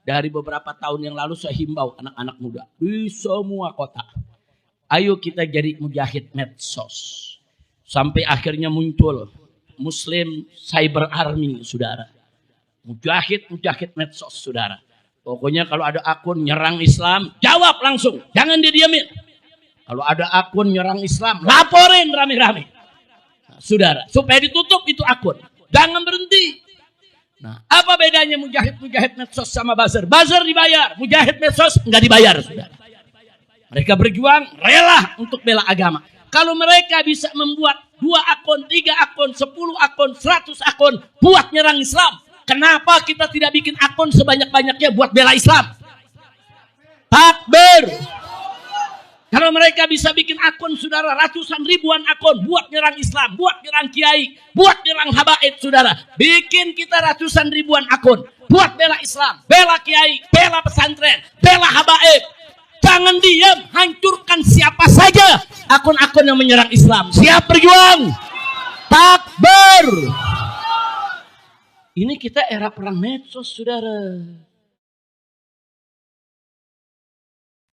Dari beberapa tahun yang lalu saya himbau anak-anak muda di semua kota. Ayo kita jadi mujahid medsos. Sampai akhirnya muncul Muslim Cyber Army, saudara. Mujahid medsos, saudara. Pokoknya kalau ada akun nyerang Islam, jawab langsung. Jangan didiamin. Kalau ada akun nyerang Islam, laporin rame-rame. Nah, saudara, supaya ditutup itu akun. Jangan berhenti. Nah, apa bedanya mujahid medsos sama buzzer? Buzzer dibayar, mujahid medsos nggak dibayar, saudara. Mereka berjuang rela untuk bela agama. Kalau mereka bisa membuat 2 akun, 3 akun, 10 akun, 100 akun buat nyerang Islam, kenapa kita tidak bikin akun sebanyak-banyaknya buat bela Islam? Takbir! Kalau mereka bisa bikin akun, saudara, ratusan ribuan akun buat nyerang Islam, buat nyerang kiai, buat nyerang habaib, saudara. Bikin kita ratusan ribuan akun buat bela Islam, bela kiai, bela pesantren, bela habaib. Jangan diam, hancurkan siapa saja akun-akun yang menyerang Islam. Siap berjuang. Takbir. Ini kita era perang medsos, saudara.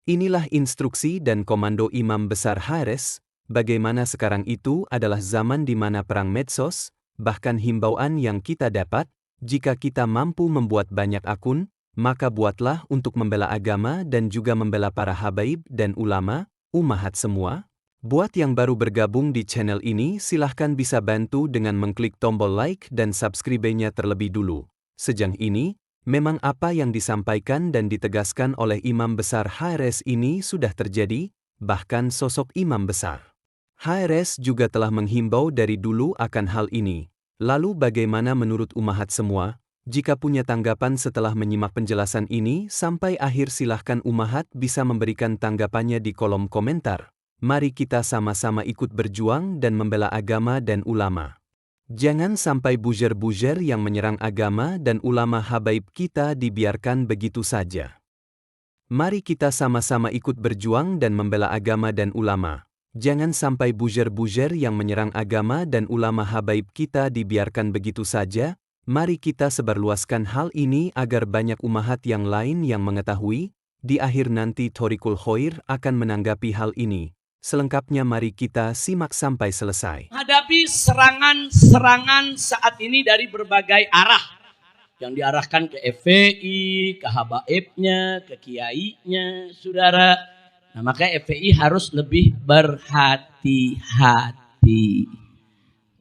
Inilah instruksi dan komando Imam Besar HRS, bagaimana sekarang itu adalah zaman di mana perang medsos, bahkan himbauan yang kita dapat, jika kita mampu membuat banyak akun, maka buatlah untuk membela agama dan juga membela para habaib dan ulama, umahat semua. Buat yang baru bergabung di channel ini silahkan bisa bantu dengan mengklik tombol like dan subscribe-nya terlebih dulu. Sejauh ini, memang apa yang disampaikan dan ditegaskan oleh Imam Besar HRS ini sudah terjadi, bahkan sosok Imam Besar HRS juga telah menghimbau dari dulu akan hal ini. Lalu bagaimana menurut umahat semua? Jika punya tanggapan setelah menyimak penjelasan ini sampai akhir silahkan umahat bisa memberikan tanggapannya di kolom komentar. Mari kita sama-sama ikut berjuang dan membela agama dan ulama. Jangan sampai buzzer-buzzer yang menyerang agama dan ulama habaib kita dibiarkan begitu saja. Mari kita sama-sama ikut berjuang dan membela agama dan ulama. Jangan sampai buzzer-buzzer yang menyerang agama dan ulama habaib kita dibiarkan begitu saja. Mari kita sebarluaskan hal ini agar banyak umahat yang lain yang mengetahui. Di akhir nanti Thoriqul Khair akan menanggapi hal ini. Selengkapnya mari kita simak sampai selesai. Hadapi serangan-serangan saat ini dari berbagai arah. Yang diarahkan ke FPI, ke habaibnya, ke kiainya, saudara. Nah, maka FPI harus lebih berhati-hati.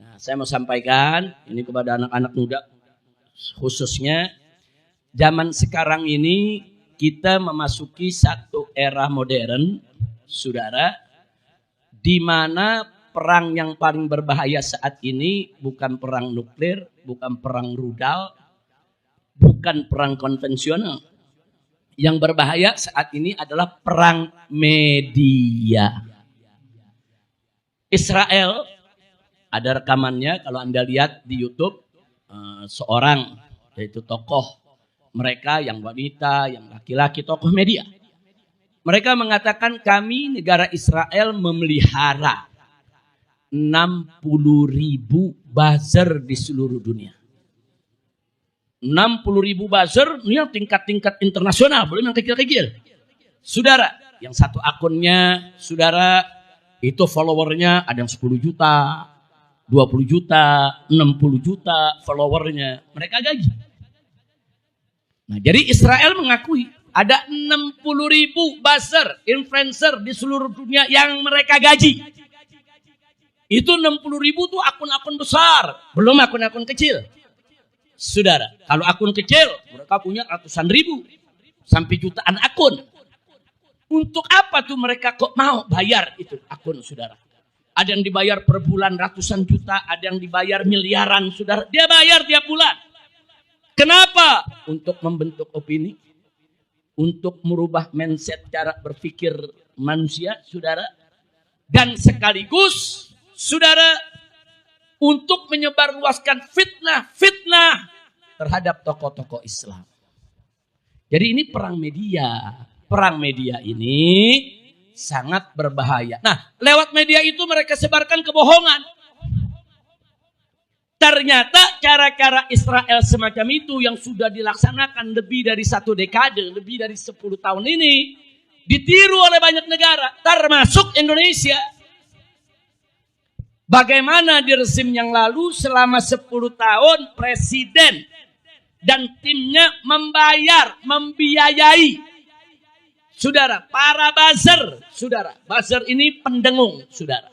Nah, saya mau sampaikan ini kepada anak-anak muda. Khususnya zaman sekarang ini kita memasuki satu era modern, saudara, di mana perang yang paling berbahaya saat ini bukan perang nuklir, bukan perang rudal, bukan perang konvensional. Yang berbahaya saat ini adalah perang media. Israel, ada rekamannya kalau Anda lihat di YouTube, seorang yaitu tokoh mereka yang wanita, yang laki-laki, tokoh media. Mereka mengatakan kami negara Israel memelihara 60.000 buzzer di seluruh dunia. 60.000 buzzer ini yang tingkat-tingkat internasional, belum yang kecil-kecil. Saudara, yang satu akunnya, saudara, itu followernya ada yang 10 juta, 20 juta, 60 juta followernya. Mereka gaji. Nah, jadi Israel mengakui ada 60.000 buzzer, influencer di seluruh dunia yang mereka gaji. Itu 60.000 tuh akun-akun besar, belum akun-akun kecil. Saudara, kalau akun kecil mereka punya ratusan ribu sampai jutaan akun. Untuk apa tuh mereka kok mau bayar itu akun, saudara? Ada yang dibayar per bulan ratusan juta, ada yang dibayar miliaran, saudara. Dia bayar tiap bulan. Kenapa? Untuk membentuk opini, untuk merubah mindset cara berpikir manusia, saudara. Dan sekaligus, saudara, untuk menyebarluaskan fitnah terhadap tokoh-tokoh Islam. Jadi ini perang media. Perang media ini sangat berbahaya. Nah, lewat media itu mereka sebarkan kebohongan. Ternyata cara-cara Israel semacam itu yang sudah dilaksanakan lebih dari 1 dekade, lebih dari 10 tahun ini, ditiru oleh banyak negara, termasuk Indonesia. Bagaimana di rezim yang lalu selama 10 tahun presiden dan timnya membiayai, saudara, para buzzer, saudara. Buzzer ini pendengung, saudara.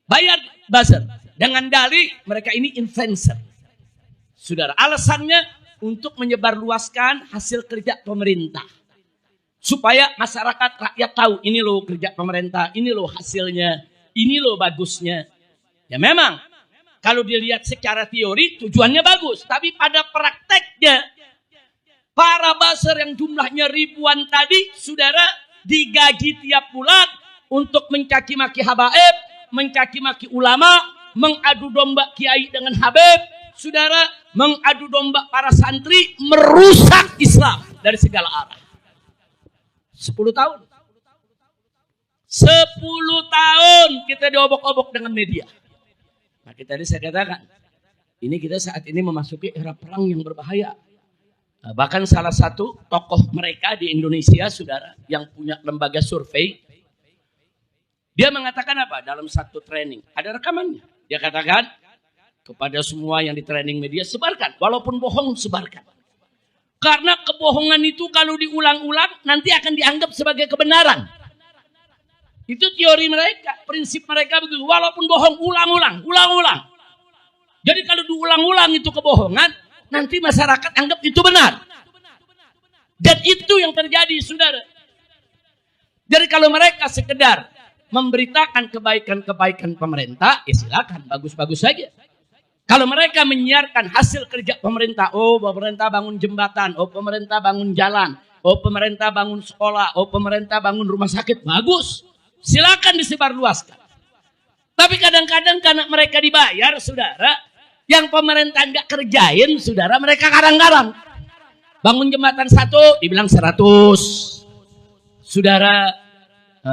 Bayar buzzer. Dengan dalih mereka ini influencer. Saudara, alasannya untuk menyebarluaskan hasil kerja pemerintah. Supaya masyarakat rakyat tahu, ini loh kerja pemerintah, ini loh hasilnya, ini loh bagusnya. Ya memang, kalau dilihat secara teori tujuannya bagus. Tapi pada prakteknya, para buzzer yang jumlahnya ribuan tadi, saudara, digaji tiap bulan untuk mencaci maki habaib, mencaci maki ulama, mengadu domba kiai dengan habib, saudara, mengadu domba para santri, merusak Islam dari segala arah. 10 tahun. 10 tahun kita diobok-obok dengan media. Maka tadi saya katakan, ini kita saat ini memasuki era perang yang berbahaya. Bahkan salah satu tokoh mereka di Indonesia, saudara, yang punya lembaga survei, dia mengatakan apa? Dalam satu training, ada rekamannya. Dia katakan kepada semua yang di training media, sebarkan. Walaupun bohong, sebarkan. Karena kebohongan itu kalau diulang-ulang, nanti akan dianggap sebagai kebenaran. Itu teori mereka, prinsip mereka begitu. Walaupun bohong, ulang-ulang. Jadi kalau diulang-ulang itu kebohongan, nanti masyarakat anggap itu benar. Dan itu yang terjadi, saudara. Jadi kalau mereka sekedar memberitakan kebaikan-kebaikan pemerintah, ya silakan, bagus-bagus saja. Kalau mereka menyiarkan hasil kerja pemerintah, oh pemerintah bangun jembatan, oh pemerintah bangun jalan, oh pemerintah bangun sekolah, oh pemerintah bangun rumah sakit, bagus. Silakan disebarluaskan. Tapi kadang-kadang karena mereka dibayar, saudara, yang pemerintah nggak kerjain, saudara, mereka kadang-kadang bangun jembatan 1, dibilang 100. Saudara,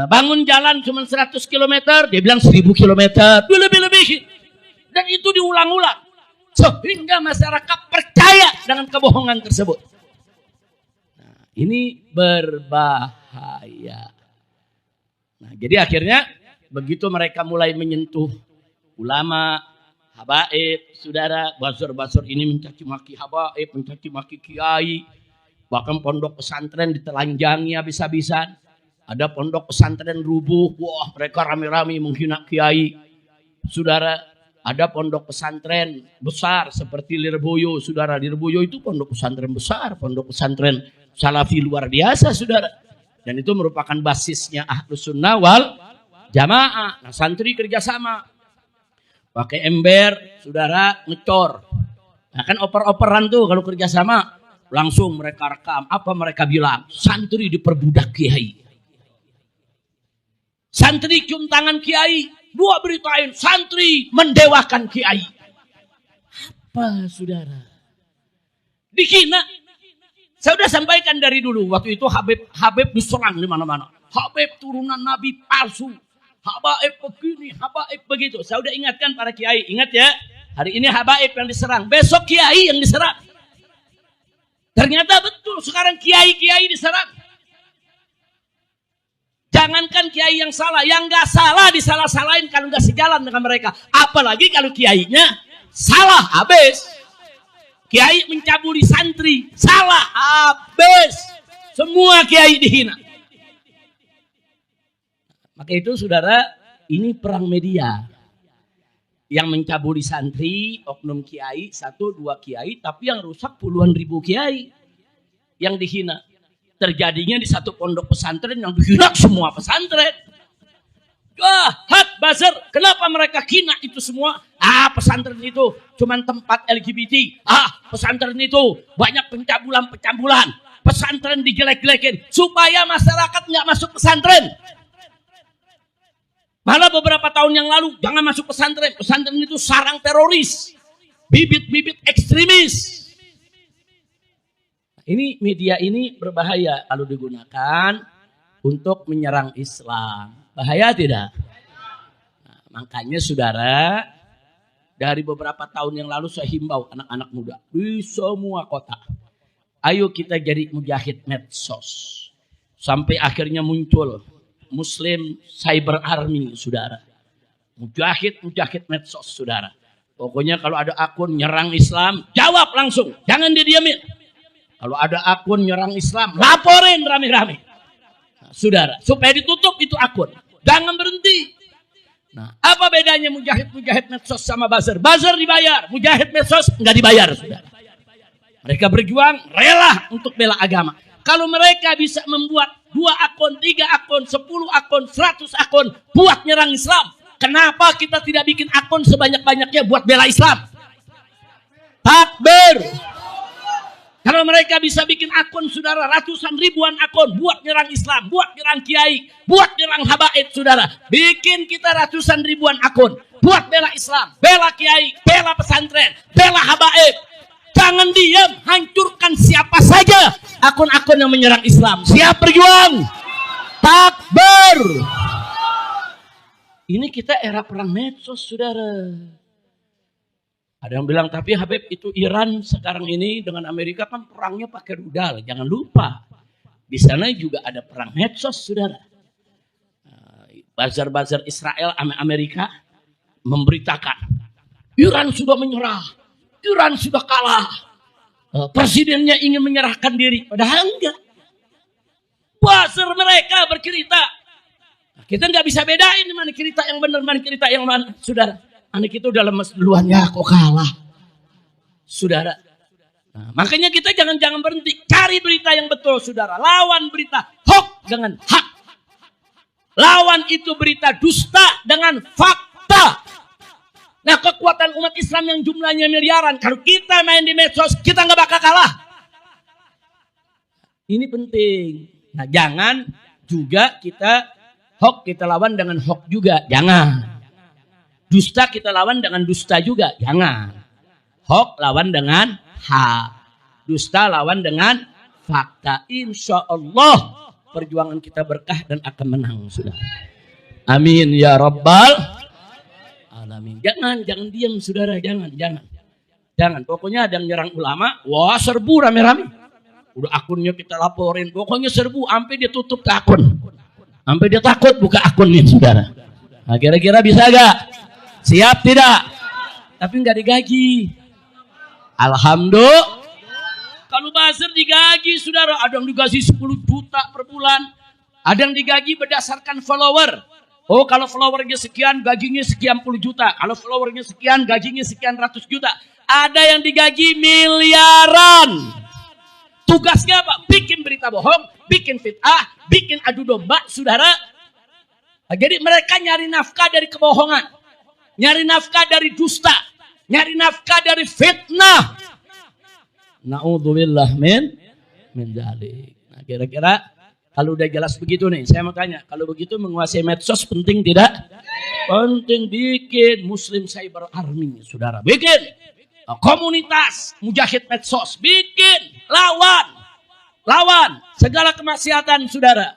bangun jalan cuma 100 km, dia bilang 1000 km. Lebih-lebih. Dan itu diulang-ulang. Sehingga masyarakat percaya dengan kebohongan tersebut. Nah, ini berbahaya. Nah, jadi akhirnya begitu mereka mulai menyentuh ulama, habaib, saudara, buzzer-buzzer ini mencaci maki habaib, mencaci maki kiai. Bahkan pondok pesantren ditelanjangi habis-habisan. Ada pondok pesantren rubuh, wah mereka rame-rame menghina kiai. Saudara, ada pondok pesantren besar seperti Lirboyo, saudara. Lirboyo itu pondok pesantren besar, pondok pesantren salafi luar biasa, saudara. Dan itu merupakan basisnya Ahlus Sunnah wal Jamaah. Nah, santri kerjasama. Pakai ember, saudara, ngecor. Nah, kan oper-operan tuh kalau kerjasama. Langsung mereka rekam. Apa mereka bilang? Santri diperbudak kiai. Santri cium tangan kiai, dua beritain santri mendewakan kiai. Apa, saudara? Dihina. Saya sudah sampaikan dari dulu, waktu itu Habib diserang di mana-mana. Habib turunan Nabi palsu. Habaib begini, habaib begitu. Saya sudah ingatkan para kiai, ingat ya. Hari ini habaib yang diserang, besok kiai yang diserang. Ternyata betul sekarang kiai-kiai diserang. Jangankan kiai yang salah, yang nggak salah disalah-salahin kalau nggak sejalan dengan mereka. Apalagi kalau kiainya salah, habis. Kiai mencabuli santri, salah, habis. Semua kiai dihina. Maka itu saudara, ini perang media. Yang mencabuli santri, oknum kiai, 1-2 kiai, tapi yang rusak puluhan ribu kiai. Yang dihina. Terjadinya di satu pondok pesantren yang dihina semua pesantren. Jahat buzzer, kenapa mereka hina itu semua? Pesantren itu cuma tempat LGBT. Pesantren itu banyak pencabulan-pencabulan. Pesantren dijelek-jelekin supaya masyarakat nggak masuk pesantren. Malah beberapa tahun yang lalu jangan masuk pesantren. Pesantren itu sarang teroris, bibit-bibit ekstremis. Ini media ini berbahaya kalau digunakan untuk menyerang Islam. Bahaya tidak? Nah, makanya saudara, Dari beberapa tahun yang lalu saya himbau anak-anak muda di semua kota. Ayo kita jadi mujahid medsos. Sampai akhirnya muncul Muslim Cyber Army, saudara. Mujahid medsos, saudara. Pokoknya kalau ada akun nyerang Islam, jawab langsung. Jangan didiamin. Kalau ada akun nyerang Islam, laporin rame-rame. Nah, saudara, supaya ditutup itu akun. Jangan berhenti. Nah, apa bedanya mujahid medsos sama buzzer? Buzzer dibayar, mujahid medsos nggak dibayar, saudara. Mereka berjuang rela untuk bela agama. Kalau mereka bisa membuat 2 akun, 3 akun, 10 akun, 100 akun buat nyerang Islam, kenapa kita tidak bikin akun sebanyak-banyaknya buat bela Islam? Takbir. Kalau mereka bisa bikin akun, saudara, ratusan ribuan akun buat nyerang Islam, buat nyerang kiai, buat nyerang habaib, saudara. Bikin kita ratusan ribuan akun buat bela Islam, bela kiai, bela pesantren, bela habaib. Jangan diam, hancurkan siapa saja akun-akun yang menyerang Islam. Siap berjuang. Takbir. Ini kita era perang medsos, saudara. Ada yang bilang, tapi Habib itu Iran sekarang ini dengan Amerika kan perangnya pakai rudal. Jangan lupa, di sana juga ada perang medsos, saudara. Bazar-bazar Israel sama Amerika memberitakan, Iran sudah menyerah, Iran sudah kalah, presidennya ingin menyerahkan diri. Padahal enggak. Bazar mereka bercerita. Kita nggak bisa bedain mana cerita yang benar, mana cerita yang mana, saudara. Anak itu udah lemes duluan, ya kok kalah, saudara. Nah, makanya kita jangan berhenti, cari berita yang betul, saudara. Lawan berita hoax dengan hak. Lawan itu berita dusta dengan fakta. Nah, kekuatan umat Islam yang jumlahnya miliaran, kalau kita main di medsos, kita nggak bakal kalah. Ini penting. Nah, jangan juga kita hoax kita lawan dengan hoax juga, jangan. Dusta kita lawan dengan dusta juga, jangan. Hoax lawan dengan hak. Dusta lawan dengan fakta. Insya Allah perjuangan kita berkah dan akan menang, saudara. Amin ya rabbal alamin. Jangan diam, saudara, jangan. Pokoknya ada yang nyerang ulama, wah serbu rame-rame. Udah akunnya kita laporin, pokoknya serbu sampai dia tutup ke akun. Sampai dia takut buka akunnya, saudara. Nah, kira-kira bisa gak? Siap tidak? Tapi nggak digaji. Alhamdulillah. Kalau buzzer digaji, saudara, ada yang digaji 10 juta per bulan. Ada yang digaji berdasarkan follower. Oh, kalau followernya sekian, gajinya sekian puluh juta. Kalau followernya sekian, gajinya sekian ratus juta. Ada yang digaji miliaran. Tugasnya apa? Bikin berita bohong, bikin fitnah, bikin adu domba, saudara. Nah, jadi mereka nyari nafkah dari kebohongan. Nyari nafkah dari dusta, nyari nafkah dari fitnah. Na'udzubillah min dzalik. Nah, kira-kira kalau udah jelas begitu nih, saya mau tanya, kalau begitu menguasai medsos penting tidak? Penting. Bikin Muslim Cyber Army, saudara. Bikin komunitas mujahid medsos, bikin lawan segala kemaksiatan, saudara.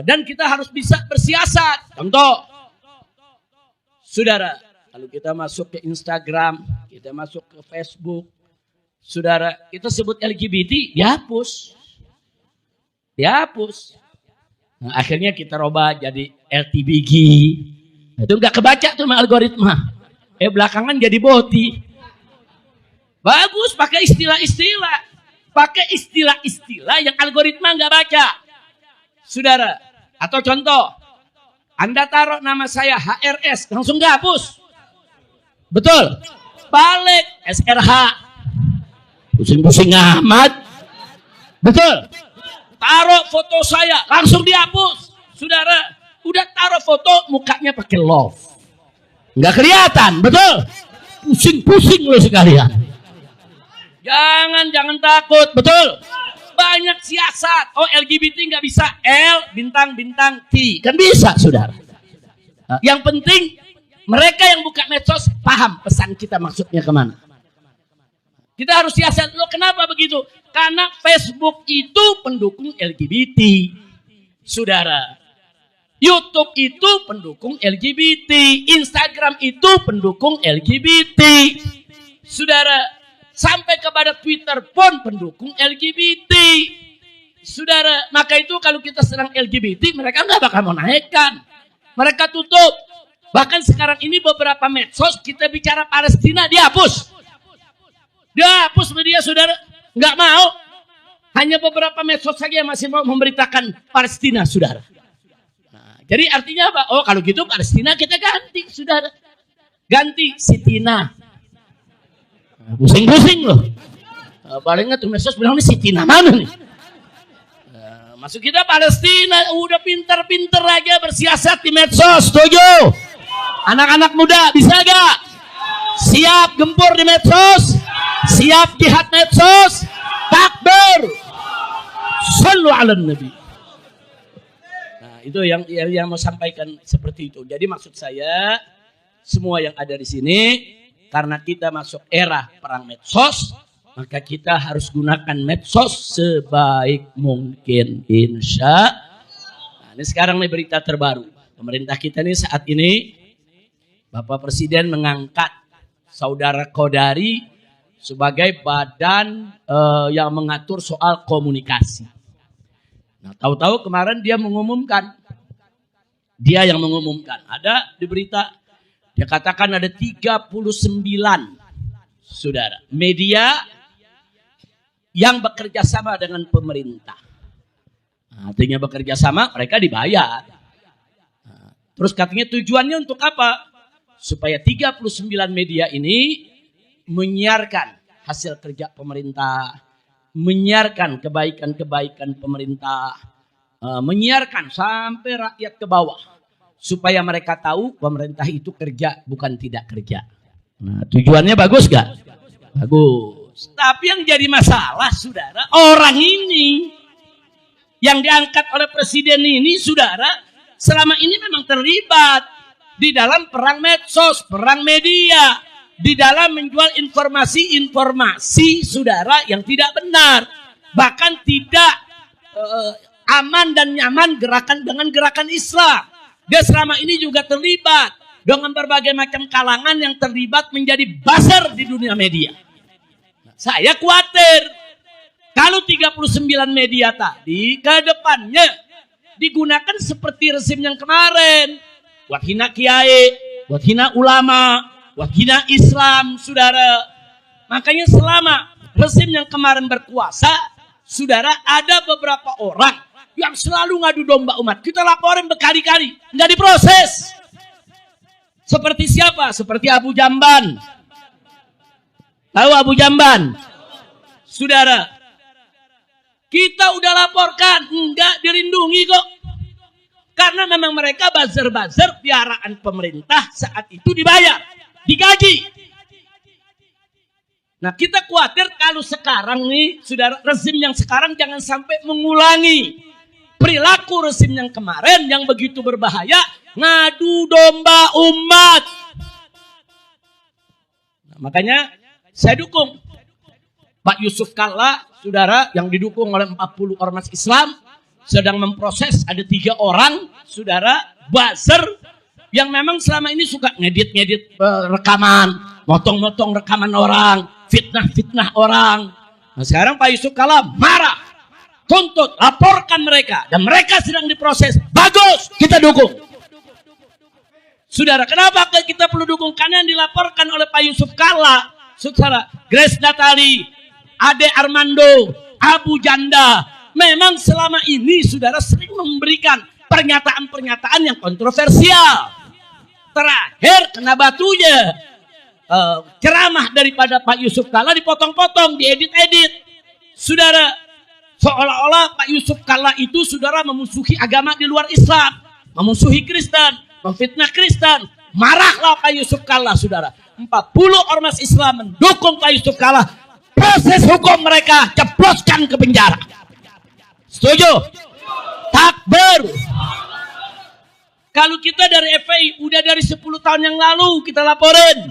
Dan kita harus bisa bersiasat. Contoh, saudara, kalau kita masuk ke Instagram, kita masuk ke Facebook, saudara, kita sebut LGBT, dihapus. Nah, akhirnya kita robah jadi LTBG. Itu nggak kebaca tuh sama algoritma. Belakangan jadi boti. Bagus, pakai istilah yang algoritma nggak baca, saudara. Atau contoh, Anda taruh nama saya HRS, langsung gak hapus. Betul? Balik SRH. Pusing-pusing amat. Betul? Taruh foto saya, langsung dihapus. Saudara, udah taruh foto, mukanya pakai love. Nggak kelihatan, betul? Pusing-pusing lo sekalian. Jangan takut, betul? Banyak siasat. Oh, LGBT nggak bisa L bintang T, kan bisa, saudara. Yang penting mereka yang buka medsos paham pesan kita maksudnya kemana. Kita harus siasat. Lo kenapa begitu? Karena Facebook itu pendukung LGBT, saudara. YouTube itu pendukung LGBT, Instagram itu pendukung LGBT. Saudara, sampai kepada Twitter pun pendukung LGBT. Saudara, maka itu kalau kita serang LGBT, mereka nggak bakal mau naikkan. Mereka tutup. Bahkan sekarang ini beberapa medsos kita bicara Palestina dihapus. Dihapus media, saudara. Nggak mau. Hanya beberapa medsos saja yang masih mau memberitakan Palestina, saudara. Jadi artinya apa? Oh, kalau gitu Palestina kita ganti, saudara. Ganti Sitina. Pusing-pusing loh. Paling nggak tuh medsos bilang ini Sitina mana nih? Masuk kita Palestina, udah pinter-pinter aja bersiasat di medsos, setuju? Anak-anak muda bisa gak? Siap gempur di medsos? Siap jihad medsos? Takbir! Sallu ala Nabi. Itu yang mau sampaikan seperti itu. Jadi maksud saya, semua yang ada di sini, karena kita masuk era perang medsos, maka kita harus gunakan medsos sebaik mungkin, insya. Nah, ini sekarang nih berita terbaru. Pemerintah kita nih saat ini, Bapak Presiden mengangkat Saudara Kodari sebagai badan yang mengatur soal komunikasi. Nah, tahu-tahu kemarin dia mengumumkan, dia yang mengumumkan, ada di berita, dia katakan ada 39 saudara media yang bekerja sama dengan pemerintah. Nah, artinya bekerja sama, mereka dibayar. Nah, terus katanya tujuannya untuk apa? Supaya 39 media ini menyiarkan hasil kerja pemerintah, menyiarkan kebaikan-kebaikan pemerintah, menyiarkan sampai rakyat ke bawah, supaya mereka tahu pemerintah itu kerja bukan tidak kerja. Nah, tujuannya bagus gak? Bagus. Tapi yang jadi masalah, saudara, orang ini yang diangkat oleh presiden ini, saudara, selama ini memang terlibat di dalam perang medsos, perang media, di dalam menjual informasi-informasi, saudara, yang tidak benar, bahkan tidak aman dan nyaman gerakan dengan gerakan Islam. Dia selama ini juga terlibat dengan berbagai macam kalangan yang terlibat menjadi buzzer di dunia media. Nah, saya khawatir kalau 39 media tadi ke depannya digunakan seperti rezim yang kemarin, buat hina kiai, buat hina ulama, buat hina Islam, saudara. Makanya selama rezim yang kemarin berkuasa, saudara, ada beberapa orang yang selalu ngadu domba umat. Kita laporin berkali-kali, nggak diproses. Seperti siapa? Seperti Abu Jamban. Tahu Abu Jamban? Saudara, kita udah laporkan, nggak dilindungi kok. Karena memang mereka buzzer-buzzer piaraan pemerintah saat itu dibayar, digaji. Nah, kita khawatir kalau sekarang nih, saudara, rezim yang sekarang jangan sampai mengulangi perilaku rezim yang kemarin yang begitu berbahaya, ngadu domba umat. Nah, makanya saya dukung Pak Yusuf Kalla, saudara, yang didukung oleh 40 ormas Islam, sedang memproses ada 3 orang, saudara, buzzer yang memang selama ini suka ngedit-ngedit rekaman, motong-motong rekaman orang, fitnah-fitnah orang. Nah, sekarang Pak Yusuf Kalla marah, tuntut, laporkan mereka, dan mereka sedang diproses. Bagus, kita dukung. Saudara, kenapa kita perlu dukung? Karena yang dilaporkan oleh Pak Yusuf Kalla, saudara, Grace Natali, Ade Armando, Abu Janda, memang selama ini saudara sering memberikan pernyataan-pernyataan yang kontroversial. Terakhir kena batunya ceramah daripada Pak Yusuf Kalla dipotong-potong, diedit-edit. Saudara, seolah-olah Pak Yusuf Kalla itu saudara memusuhi agama di luar Islam, memusuhi Kristen, memfitnah Kristen. Marahlah Pak Yusuf Kalla, saudara. 40 ormas Islam mendukung Pak Yusuf Kalla. Proses hukum mereka, ceploskan ke penjara. Setuju? Takbir. Kalau kita dari FPI udah dari 10 tahun yang lalu kita laporin.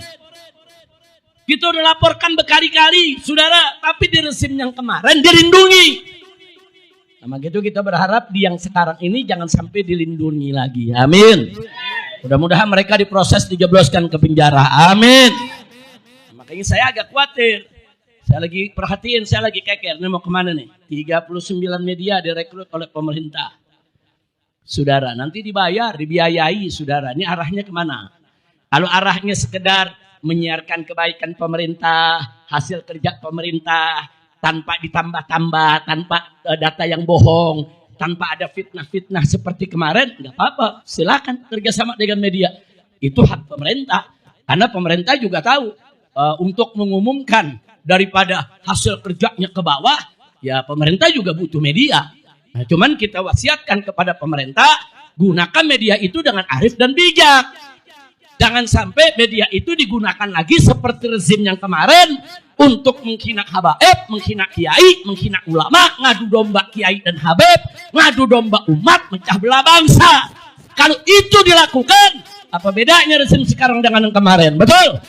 Kita udah laporkan berkali-kali, saudara, tapi di rezim yang kemarin dilindungi. Nah, gitu kita berharap di yang sekarang ini jangan sampai dilindungi lagi. Amin. Mudah-mudahan mereka diproses, dijebloskan ke penjara. Amin. Makanya saya agak khawatir. Saya lagi perhatiin, saya lagi keker. Ini mau kemana nih? 39 media direkrut oleh pemerintah. Saudara, nanti dibiayai saudara. Ini arahnya kemana? Kalau arahnya sekedar menyiarkan kebaikan pemerintah, hasil kerja pemerintah, tanpa ditambah-tambah, tanpa data yang bohong, tanpa ada fitnah-fitnah seperti kemarin, nggak apa-apa. Silakan kerjasama dengan media. Itu hak pemerintah. Karena pemerintah juga tahu untuk mengumumkan daripada hasil kerjanya ke bawah, ya pemerintah juga butuh media. Nah, cuman kita wasiatkan kepada pemerintah, gunakan media itu dengan arif dan bijak. Jangan sampai media itu digunakan lagi seperti rezim yang kemarin untuk menghina habaib, menghina kiai, menghina ulama, ngadu domba kiai dan habib, ngadu domba umat, mecah belah bangsa. Kalau itu dilakukan, apa bedanya rezim sekarang dengan yang kemarin? Betul?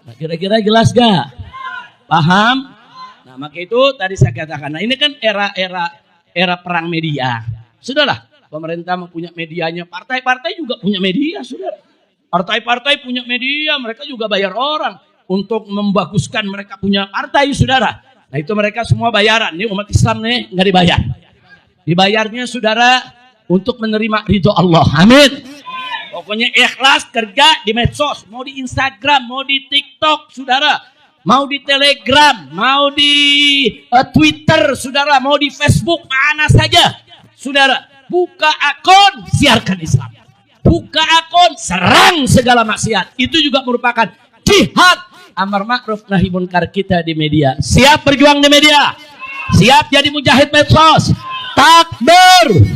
Nah, kira-kira jelas gak? Paham? Nah, maka itu tadi saya katakan. Nah, ini kan era perang media. Sudahlah, pemerintah mempunyai medianya, partai-partai juga punya media, sudah. Partai-partai punya media, mereka juga bayar orang untuk membaguskan mereka punya partai, saudara. Nah, itu mereka semua bayaran. Ini umat Islam nih nggak dibayar. Dibayarnya saudara untuk menerima ridho Allah. Amin. Pokoknya ikhlas kerja di medsos, mau di Instagram, mau di TikTok, saudara. Mau di Telegram, mau di Twitter, saudara. Mau di Facebook, mana saja, saudara. Buka akun, siarkan Islam. Buka akun, serang segala maksiat. Itu juga merupakan jihad amar ma'ruf nahi munkar kita di media. Siap berjuang di media? Siap jadi mujahid medsos? Takbir!